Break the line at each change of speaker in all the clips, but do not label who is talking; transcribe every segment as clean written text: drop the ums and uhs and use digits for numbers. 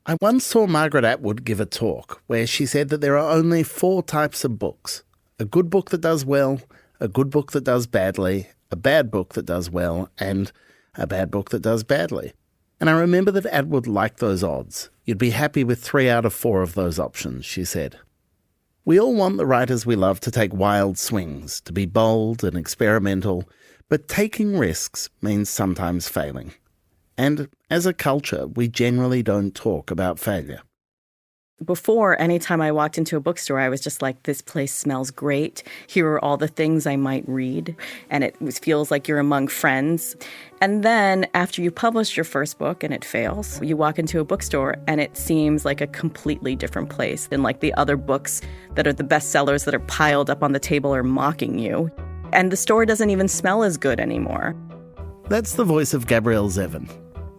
I once saw Margaret Atwood give a talk where she said that there are only 4 types of books. A good book that does well, a good book that does badly, a bad book that does well, and a bad book that does badly. And I remember that Atwood liked those odds. You'd be happy with 3 out of 4 of those options, she said. We all want the writers we love to take wild swings, to be bold and experimental, but taking risks means sometimes failing. And as a culture, we generally don't talk about failure.
Before, anytime I walked into a bookstore, I was just like, this place smells great. Here are all the things I might read. And it feels like you're among friends. And then after you publish your first book and it fails, you walk into a bookstore and it seems like a completely different place than like the other books that are the bestsellers that are piled up on the table or mocking you. And the store doesn't even smell as good anymore.
That's the voice of Gabrielle Zevin.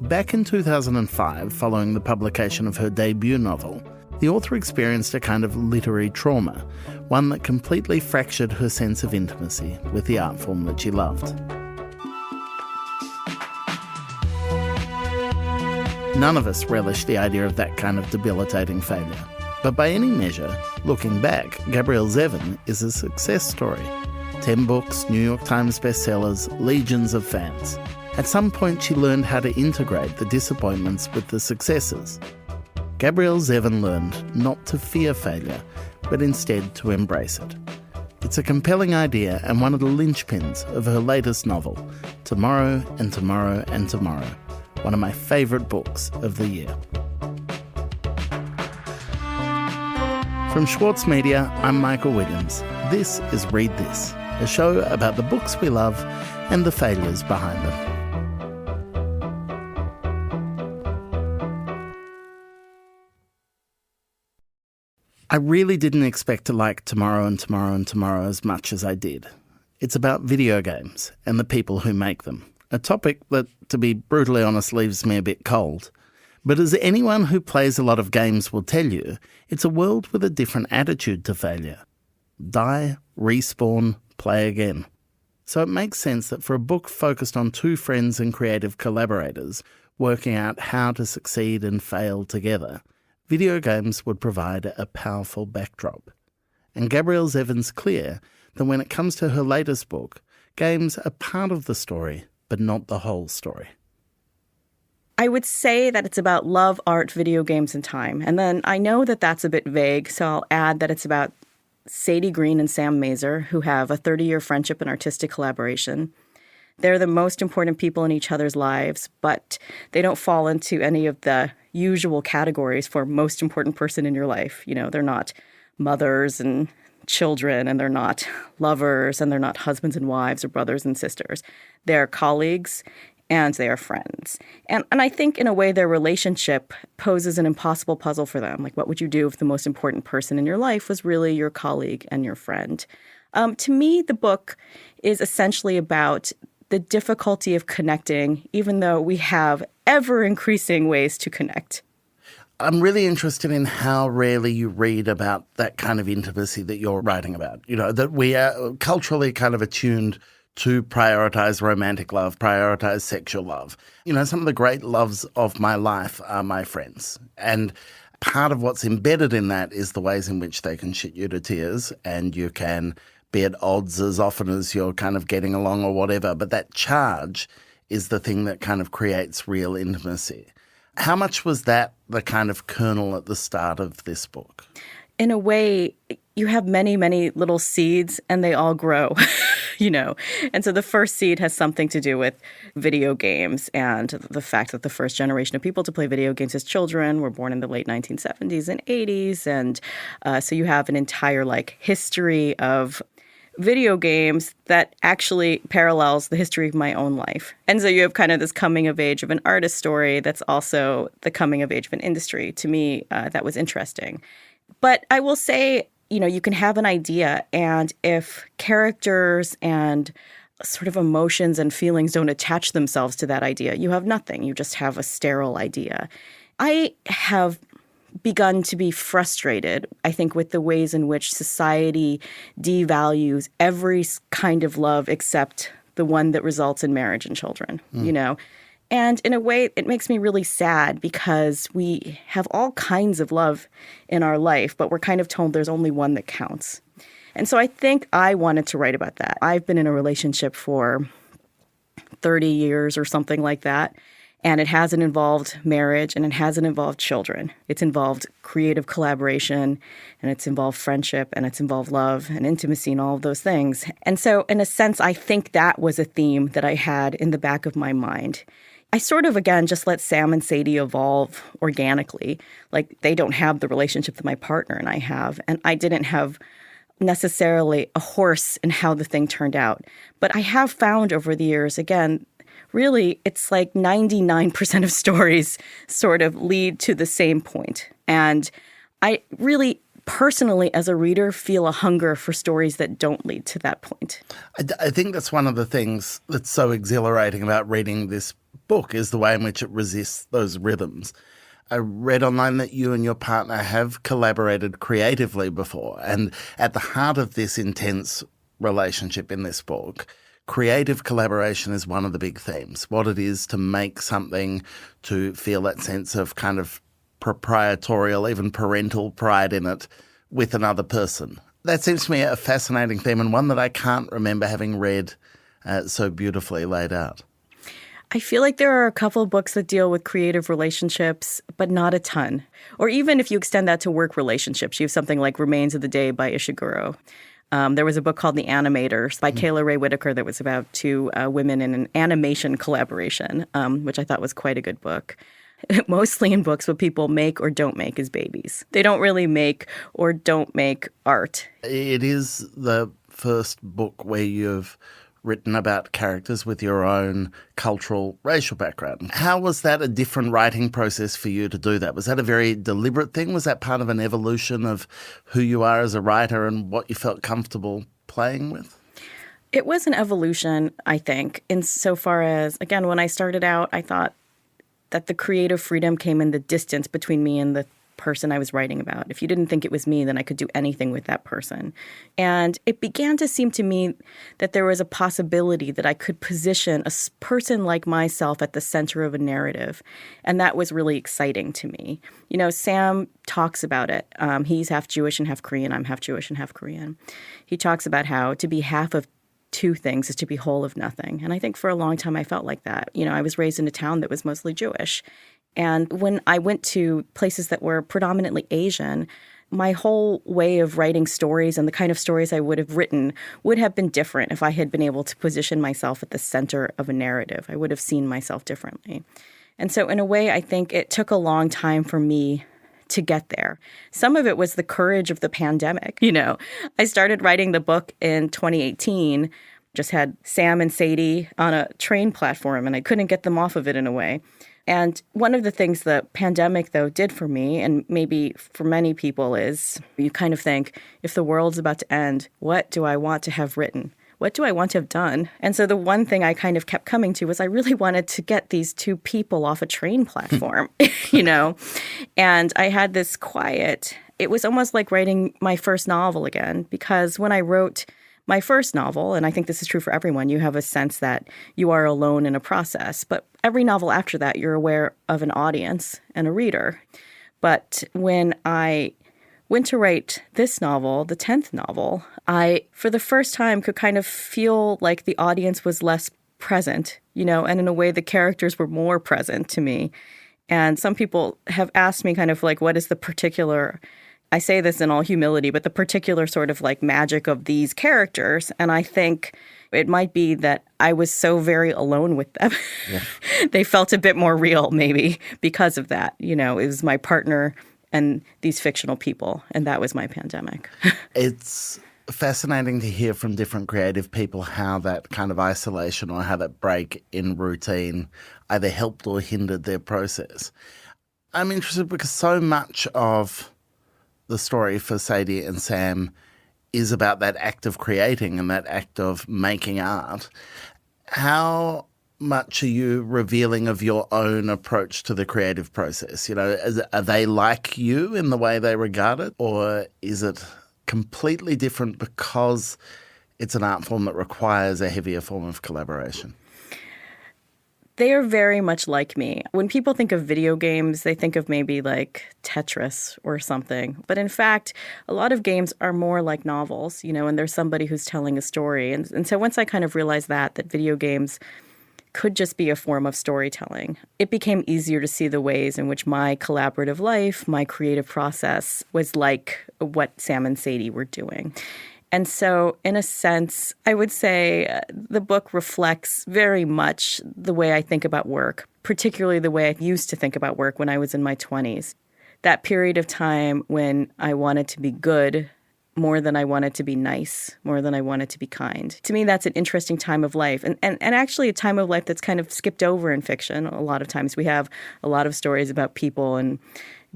Back in 2005, following the publication of her debut novel, the author experienced a kind of literary trauma, one that completely fractured her sense of intimacy with the art form that she loved. None of us relish the idea of that kind of debilitating failure. But by any measure, looking back, Gabrielle Zevin is a success story. 10 books, New York Times bestsellers, legions of fans. At some point, she learned how to integrate the disappointments with the successes. Gabrielle Zevin learned not to fear failure, but instead to embrace it. It's a compelling idea and one of the linchpins of her latest novel, Tomorrow and Tomorrow and Tomorrow, one of my favourite books of the year. From Schwartz Media, I'm Michael Williams. This is Read This, a show about the books we love and the failures behind them. I really didn't expect to like Tomorrow and Tomorrow and Tomorrow as much as I did. It's about video games and the people who make them, a topic that, to be brutally honest, leaves me a bit cold. But as anyone who plays a lot of games will tell you, it's a world with a different attitude to failure. Die, respawn, play again. So it makes sense that for a book focused on 2 friends and creative collaborators working out how to succeed and fail together, video games would provide a powerful backdrop. And Gabrielle Zevin's clear that when it comes to her latest book, games are part of the story, but not the whole story.
I would say that it's about love, art, video games, and time. And then I know that that's a bit vague, so I'll add that it's about Sadie Green and Sam Mazer, who have a 30-year friendship and artistic collaboration. They're the most important people in each other's lives, but they don't fall into any of the usual categories for most important person in your life. You know, they're not mothers and children, and they're not lovers, and they're not husbands and wives or brothers and sisters. They're colleagues, and they are friends. And I think in a way their relationship poses an impossible puzzle for them. Like, what would you do if the most important person in your life was really your colleague and your friend? To me, the book is essentially about the difficulty of connecting, even though we have ever-increasing ways to connect.
I'm really interested in how rarely you read about that kind of intimacy that you're writing about. You know, that we are culturally kind of attuned to prioritize romantic love, prioritize sexual love. You know, some of the great loves of my life are my friends. And part of what's embedded in that is the ways in which they can shit you to tears, and you can be at odds as often as you're kind of getting along or whatever. But that charge is the thing that kind of creates real intimacy. How much was that the kind of kernel at the start of this book?
In a way, you have many, many little seeds, and they all grow, you know. And so the first seed has something to do with video games and the fact that the first generation of people to play video games as children were born in the late 1970s and 80s. And so you have an entire, like, history of video games that actually parallels the history of my own life. And so you have kind of this coming of age of an artist story that's also the coming of age of an industry. To me, that was interesting. But I will say, you know, you can have an idea, and if characters and sort of emotions and feelings don't attach themselves to that idea, you have nothing. You just have a sterile idea. I have begun to be frustrated, I think, with the ways in which society devalues every kind of love except the one that results in marriage and children, you know. And in a way, it makes me really sad because we have all kinds of love in our life, but we're kind of told there's only one that counts. And so I think I wanted to write about that. I've been in a relationship for 30 years or something like that. And it hasn't involved marriage and it hasn't involved children. It's involved creative collaboration and it's involved friendship and it's involved love and intimacy and all of those things. And so in a sense, I think that was a theme that I had in the back of my mind. I sort of, again, just let Sam and Sadie evolve organically. Like they don't have the relationship that my partner and I have. And I didn't have necessarily a horse in how the thing turned out. But I have found over the years, again, really, it's like 99% of stories sort of lead to the same point. And I really personally, as a reader, feel a hunger for stories that don't lead to that point.
I think that's one of the things that's so exhilarating about reading this book is the way in which it resists those rhythms. I read online that you and your partner have collaborated creatively before. And at the heart of this intense relationship in this book, creative collaboration is one of the big themes. What it is to make something, to feel that sense of kind of proprietorial, even parental pride in it with another person. That seems to me a fascinating theme and one that I can't remember having read so beautifully laid out.
I feel like there are a couple of books that deal with creative relationships, but not a ton. Or even if you extend that to work relationships, you have something like Remains of the Day by Ishiguro. There was a book called The Animators by Kayla Whitaker that was about two women in an animation collaboration, which I thought was quite a good book. Mostly in books, what people make or don't make is babies. They don't really make or don't make art.
It is the first book where you've written about characters with your own cultural, racial background. How was that a different writing process for you to do that? Was that a very deliberate thing? Was that part of an evolution of who you are as a writer and what you felt comfortable playing with?
It was an evolution, I think, insofar as, again, when I started out, I thought that the creative freedom came in the distance between me and the person I was writing about. If you didn't think it was me, then I could do anything with that person. And it began to seem to me that there was a possibility that I could position a person like myself at the center of a narrative. And that was really exciting to me. You know, Sam talks about it. He's half Jewish and half Korean. I'm half Jewish and half Korean. He talks about how to be half of two things is to be whole of nothing. And I think for a long time I felt like that. You know, I was raised in a town that was mostly Jewish. And when I went to places that were predominantly Asian, my whole way of writing stories and the kind of stories I would have written would have been different if I had been able to position myself at the center of a narrative. I would have seen myself differently. And so in a way, I think it took a long time for me to get there. Some of it was the courage of the pandemic. You know, I started writing the book in 2018, just had Sam and Sadie on a train platform, and I couldn't get them off of it in a way. And one of the things the pandemic, though, did for me, and maybe for many people, is you kind of think, if the world's about to end, what do I want to have written? What do I want to have done? And so the one thing I kind of kept coming to was I really wanted to get these two people off a train platform, you know? And I had this quiet, it was almost like writing my first novel again, because when I wrote my first novel, and I think this is true for everyone, you have a sense that you are alone in a process. But every novel after that, you're aware of an audience and a reader. But when I went to write this novel, the 10th novel, I, for the first time, could kind of feel like the audience was less present, you know, and in a way the characters were more present to me. And some people have asked me kind of like, what is the particular, I say this in all humility, but the particular sort of like magic of these characters. And I think it might be that I was so very alone with them. Yeah. They felt a bit more real, maybe, because of that. You know, it was my partner and these fictional people, and that was my pandemic.
It's fascinating to hear from different creative people how that kind of isolation or how that break in routine either helped or hindered their process. I'm interested because so much of the story for Sadie and Sam is about that act of creating and that act of making art. How much are you revealing of your own approach to the creative process? You know, are they like you in the way they regard it, or is it completely different because it's an art form that requires a heavier form of collaboration?
They are very much like me. When people think of video games, they think of maybe like Tetris or something. But in fact, a lot of games are more like novels, and there's somebody who's telling a story. And so once I kind of realized that video games could just be a form of storytelling, it became easier to see the ways in which my collaborative life, my creative process was like what Sam and Sadie were doing. And so, in a sense, I would say the book reflects very much the way I think about work, particularly the way I used to think about work when I was in my 20s. That period of time when I wanted to be good more than I wanted to be nice, more than I wanted to be kind. To me, that's an interesting time of life, and actually a time of life that's kind of skipped over in fiction. A lot of times we have a lot of stories about people and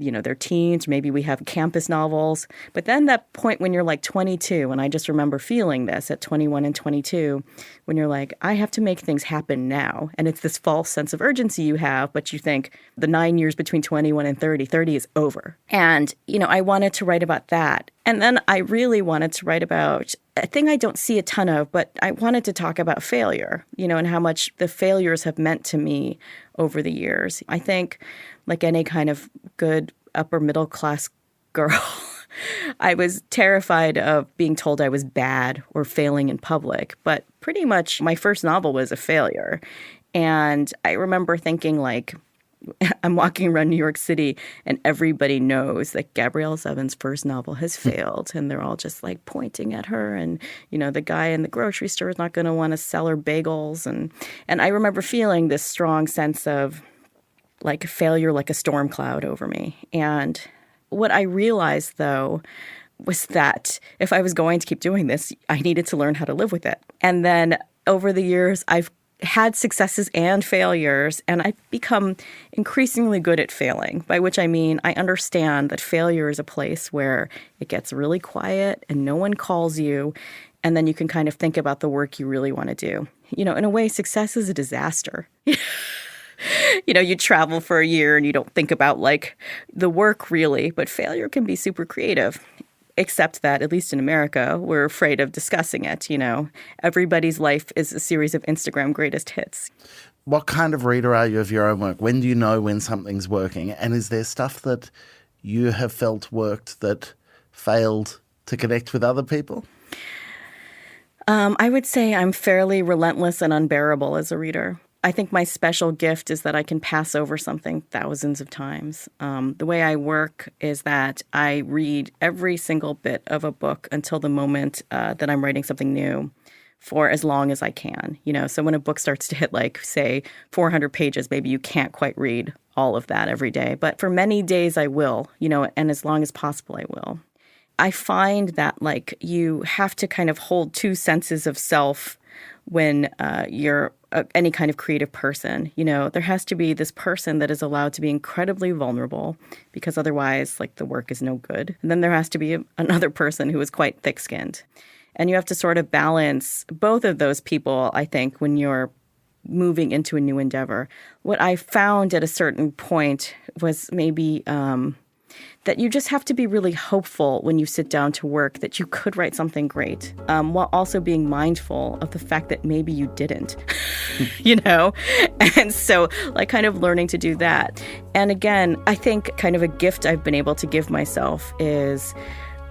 they're teens, maybe we have campus novels. But then that point when you're like 22, and I just remember feeling this at 21 and 22, when you're like, I have to make things happen now. And it's this false sense of urgency you have, but you think the 9 years between 21 and 30 is over. And, I wanted to write about that. And then I really wanted to write about a thing I don't see a ton of, but I wanted to talk about failure, and how much the failures have meant to me over the years. I think, like any kind of good upper middle class girl, I was terrified of being told I was bad or failing in public. But pretty much my first novel was a failure. And I remember thinking, like, I'm walking around New York City and everybody knows that Gabrielle Zevin's first novel has failed. And they're all just like pointing at her. And, the guy in the grocery store is not going to want to sell her bagels. And I remember feeling this strong sense of like failure, like a storm cloud over me. And what I realized, though, was that if I was going to keep doing this, I needed to learn how to live with it. And then over the years, I've had successes and failures, and I've become increasingly good at failing, by which I mean I understand that failure is a place where it gets really quiet and no one calls you, and then you can kind of think about the work you really want to do. In a way, success is a disaster. You travel for a year and you don't think about like the work really, but failure can be super creative. Except that, at least in America, we're afraid of discussing it. Everybody's life is a series of Instagram greatest hits.
What kind of reader are you of your own work? When do you know when something's working? And is there stuff that you have felt worked that failed to connect with other people?
I would say I'm fairly relentless and unbearable as a reader. I think my special gift is that I can pass over something thousands of times. The way I work is that I read every single bit of a book until the moment that I'm writing something new for as long as I can. So when a book starts to hit like, say, 400 pages, maybe you can't quite read all of that every day. But for many days I will, and as long as possible I will. I find that like you have to kind of hold two senses of self when you're any kind of creative person. There has to be this person that is allowed to be incredibly vulnerable, because otherwise, like, the work is no good. And then there has to be another person who is quite thick-skinned. And you have to sort of balance both of those people, I think, when you're moving into a new endeavor. What I found at a certain point was maybe that you just have to be really hopeful when you sit down to work that you could write something great, while also being mindful of the fact that maybe you didn't, And so, like, kind of learning to do that. And again, I think kind of a gift I've been able to give myself is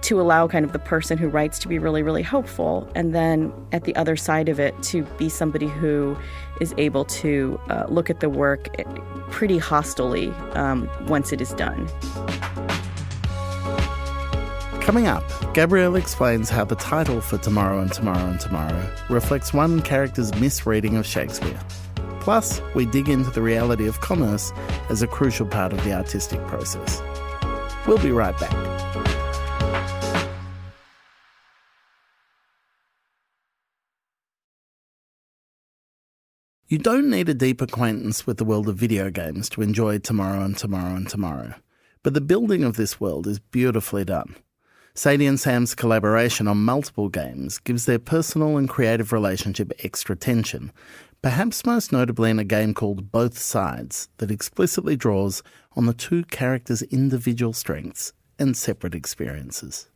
to allow kind of the person who writes to be really, really hopeful. And then at the other side of it, to be somebody who is able to look at the work pretty hostilely once it is done.
Coming up, Gabrielle explains how the title for Tomorrow and Tomorrow and Tomorrow reflects one character's misreading of Shakespeare. Plus, we dig into the reality of commerce as a crucial part of the artistic process. We'll be right back. You don't need a deep acquaintance with the world of video games to enjoy Tomorrow and Tomorrow and Tomorrow, but the building of this world is beautifully done. Sadie and Sam's collaboration on multiple games gives their personal and creative relationship extra tension, perhaps most notably in a game called Both Sides that explicitly draws on the two characters' individual strengths and separate experiences.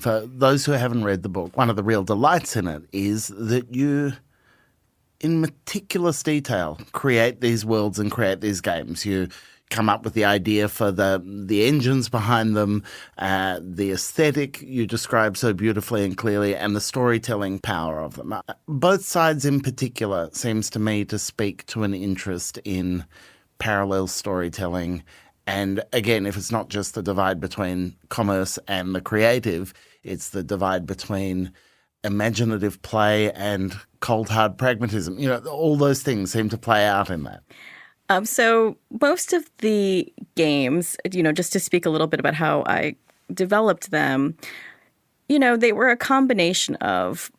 For those who haven't read the book, one of the real delights in it is that you in meticulous detail, create these worlds and create these games. You come up with the idea for the engines behind them, the aesthetic you describe so beautifully and clearly, and the storytelling power of them. Both sides in particular seems to me to speak to an interest in parallel storytelling. And again, if it's not just the divide between commerce and the creative, it's the divide between imaginative play and cold, hard pragmatism. All those things seem to play out in that.
So most of the games, just to speak a little bit about how I developed them, they were a combination of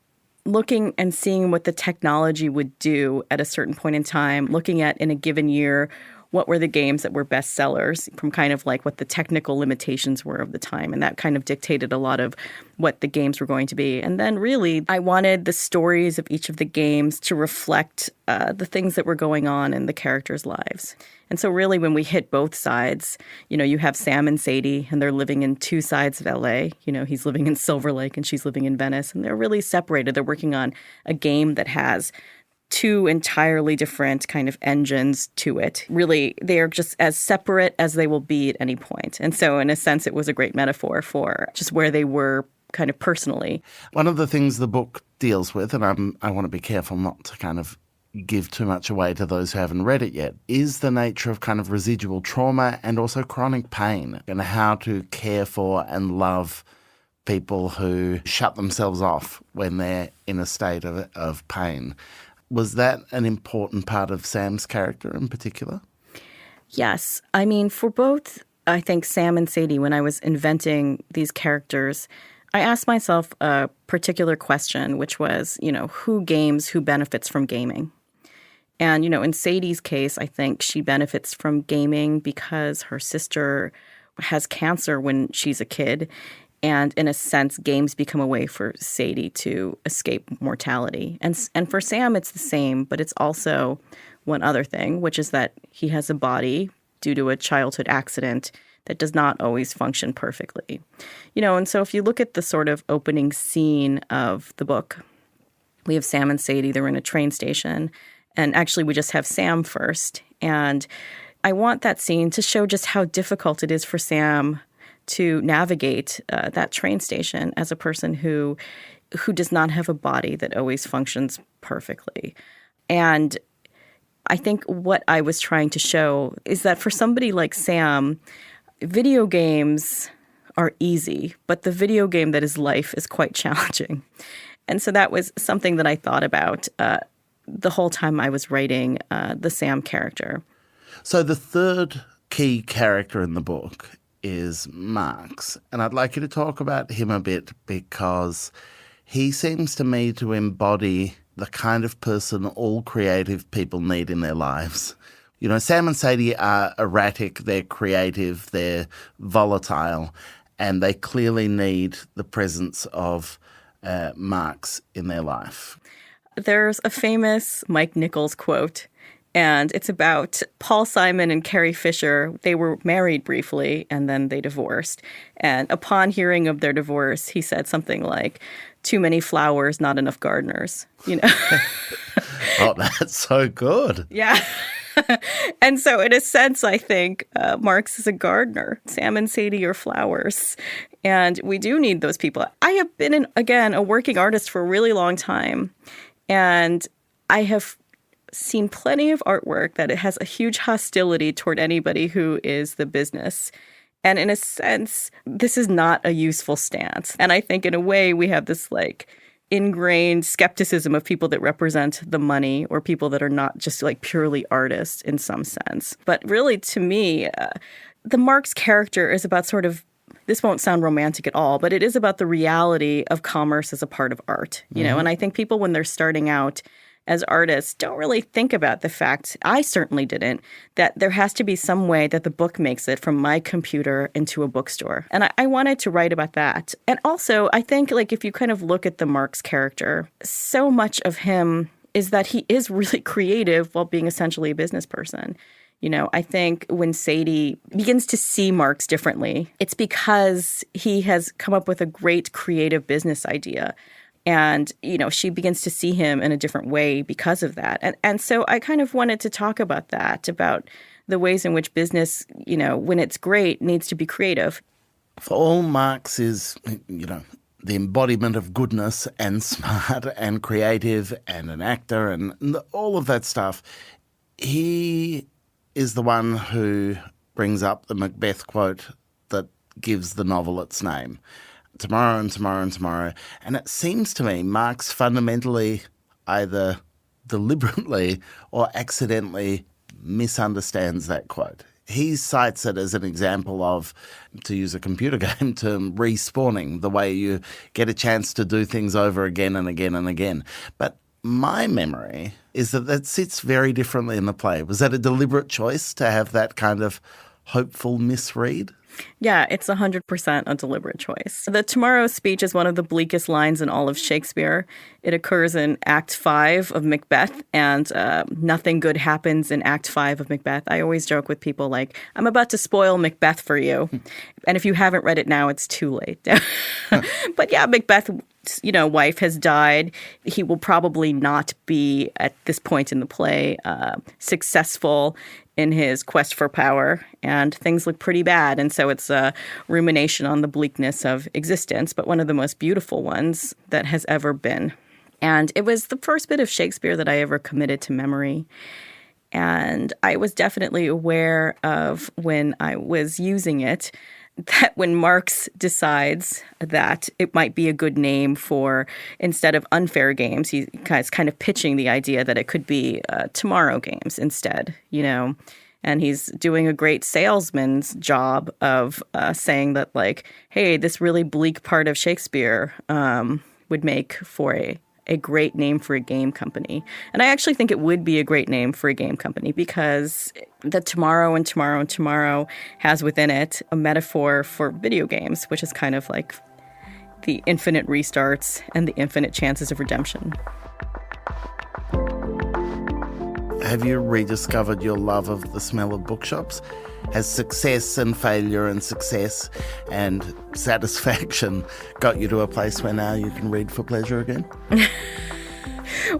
looking and seeing what the technology would do at a certain point in time, looking at in a given year what were the games that were best sellers from kind of like what the technical limitations were of the time. And that kind of dictated a lot of what the games were going to be. And then really, I wanted the stories of each of the games to reflect the things that were going on in the characters' lives. And so really, when we hit both sides, you have Sam and Sadie, and they're living in two sides of LA. He's living in Silver Lake and she's living in Venice. And they're really separated. They're working on a game that has two entirely different kind of engines to it. Really, they are just as separate as they will be at any point. And so in a sense, it was a great metaphor for just where they were kind of personally.
One of the things the book deals with, and I want to be careful not to kind of give too much away to those who haven't read it yet, is the nature of kind of residual trauma and also chronic pain, and how to care for and love people who shut themselves off when they're in a state of pain. Was that an important part of Sam's character in particular?
Yes. I mean, for both, I think, Sam and Sadie, when I was inventing these characters, I asked myself a particular question, which was, who games, who benefits from gaming? And, in Sadie's case, I think she benefits from gaming because her sister has cancer when she's a kid. And in a sense, games become a way for Sadie to escape mortality. And for Sam, it's the same, but it's also one other thing, which is that he has a body due to a childhood accident that does not always function perfectly. And so if you look at the sort of opening scene of the book, we have Sam and Sadie. They're in a train station. And actually, we just have Sam first. And I want that scene to show just how difficult it is for Sam to navigate that train station as a person who does not have a body that always functions perfectly. And I think what I was trying to show is that for somebody like Sam, video games are easy, but the video game that is life is quite challenging. And so that was something that I thought about the whole time I was writing the Sam character.
So the third key character in the book is Marx. And I'd like you to talk about him a bit because he seems to me to embody the kind of person all creative people need in their lives. Sam and Sadie are erratic, they're creative, they're volatile, and they clearly need the presence of Marx in their life.
There's a famous Mike Nichols quote, and it's about Paul Simon and Carrie Fisher. They were married briefly, and then they divorced. And upon hearing of their divorce, he said something like, "Too many flowers, not enough gardeners."
Oh, that's so good.
Yeah. And so in a sense, I think Marx is a gardener. Sam and Sadie are flowers. And we do need those people. I have been, a working artist for a really long time. And I have seen plenty of artwork that it has a huge hostility toward anybody who is the business. And in a sense, this is not a useful stance. And I think in a way we have this ingrained skepticism of people that represent the money or people that are not just purely artists in some sense. But really, to me, the Marx character is about sort of, this won't sound romantic at all, but it is about the reality of commerce as a part of art, and I think people when they're starting out as artists don't really think about the fact, I certainly didn't, that there has to be some way that the book makes it from my computer into a bookstore. And I wanted to write about that. And also, I think if you kind of look at the Marx character, so much of him is that he is really creative while being essentially a business person. I think when Sadie begins to see Marx differently, it's because he has come up with a great creative business idea. And, she begins to see him in a different way because of that. And so I kind of wanted to talk about that, about the ways in which business, when it's great, needs to be creative.
For all Marx is, the embodiment of goodness and smart and creative and an actor and all of that stuff, he is the one who brings up the Macbeth quote that gives the novel its name. Tomorrow and tomorrow and tomorrow. And it seems to me Marx fundamentally either deliberately or accidentally misunderstands that quote. He cites it as an example of, to use a computer game term, respawning, the way you get a chance to do things over again and again and again. But my memory is that sits very differently in the play. Was that a deliberate choice to have that kind of hopeful misread?
Yeah, it's 100% a deliberate choice. The tomorrow speech is one of the bleakest lines in all of Shakespeare. It occurs in Act 5 of Macbeth, and nothing good happens in Act 5 of Macbeth. I always joke with people like, I'm about to spoil Macbeth for you. And if you haven't read it now, it's too late. But yeah, Macbeth's wife has died. He will probably not be, at this point in the play, successful in his quest for power, and things look pretty bad. And so it's a rumination on the bleakness of existence, but one of the most beautiful ones that has ever been. And it was the first bit of Shakespeare that I ever committed to memory. And I was definitely aware of, when I was using it, that when Marx decides that it might be a good name for, instead of Unfair Games, he's kind of pitching the idea that it could be Tomorrow Games instead, And he's doing a great salesman's job of saying that, like, hey, this really bleak part of Shakespeare would make for a great name for a game company. And I actually think it would be a great name for a game company, because the tomorrow and tomorrow and tomorrow has within it a metaphor for video games, which is kind of like the infinite restarts and the infinite chances of redemption.
Have you rediscovered your love of the smell of bookshops? Has success and failure and success and satisfaction got you to a place where now you can read for pleasure again?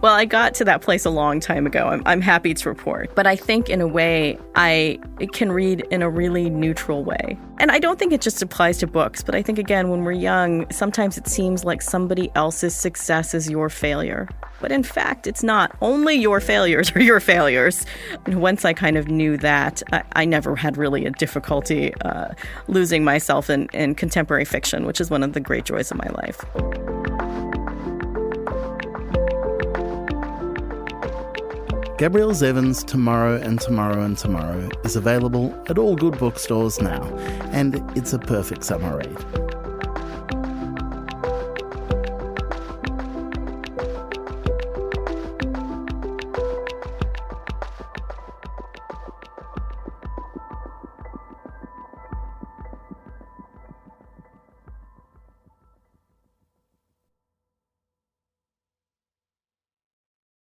Well, I got to that place a long time ago. I'm happy to report. But I think in a way I can read in a really neutral way. And I don't think it just applies to books. But I think, again, when we're young, sometimes it seems like somebody else's success is your failure. But in fact, it's not. Only your failures are your failures. And once I kind of knew that, I never had really a difficulty losing myself in contemporary fiction, which is one of the great joys of my life.
Gabrielle Zevin's Tomorrow and Tomorrow and Tomorrow is available at all good bookstores now, and it's a perfect summer read.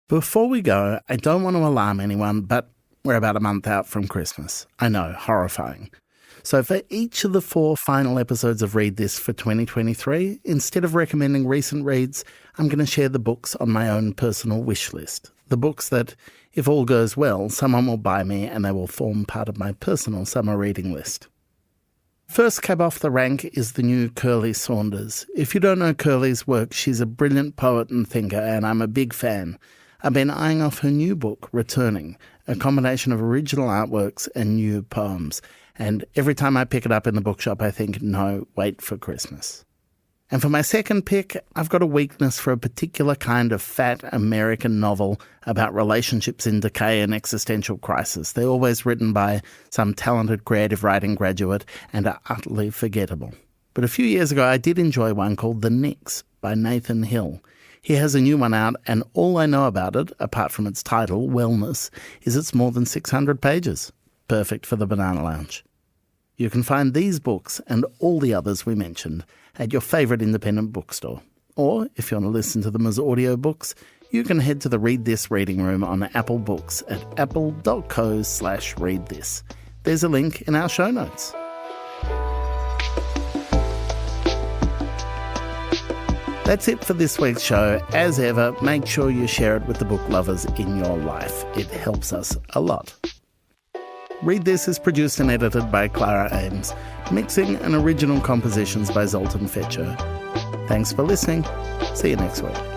Before we go, I don't want to alarm anyone, but we're about a month out from Christmas. I know, horrifying. So for each of the 4 final episodes of Read This for 2023, instead of recommending recent reads, I'm going to share the books on my own personal wish list. The books that, if all goes well, someone will buy me and they will form part of my personal summer reading list. First cab off the rank is the new Curly Saunders. If you don't know Curly's work, she's a brilliant poet and thinker, and I'm a big fan. I've been eyeing off her new book, Returning, a combination of original artworks and new poems. And every time I pick it up in the bookshop, I think, no, wait for Christmas. And for my second pick, I've got a weakness for a particular kind of fat American novel about relationships in decay and existential crisis. They're always written by some talented creative writing graduate and are utterly forgettable. But a few years ago, I did enjoy one called The Nix by Nathan Hill. He has a new one out, and all I know about it, apart from its title, Wellness, is it's more than 600 pages. Perfect for the Banana Lounge. You can find these books and all the others we mentioned at your favourite independent bookstore. Or, if you want to listen to them as audiobooks, you can head to the Read This reading room on Apple Books at apple.co/readthis. There's a link in our show notes. That's it for this week's show. As ever, make sure you share it with the book lovers in your life. It helps us a lot. Read This is produced and edited by Clara Ames. Mixing and original compositions by Zoltan Fetcher. Thanks for listening. See you next week.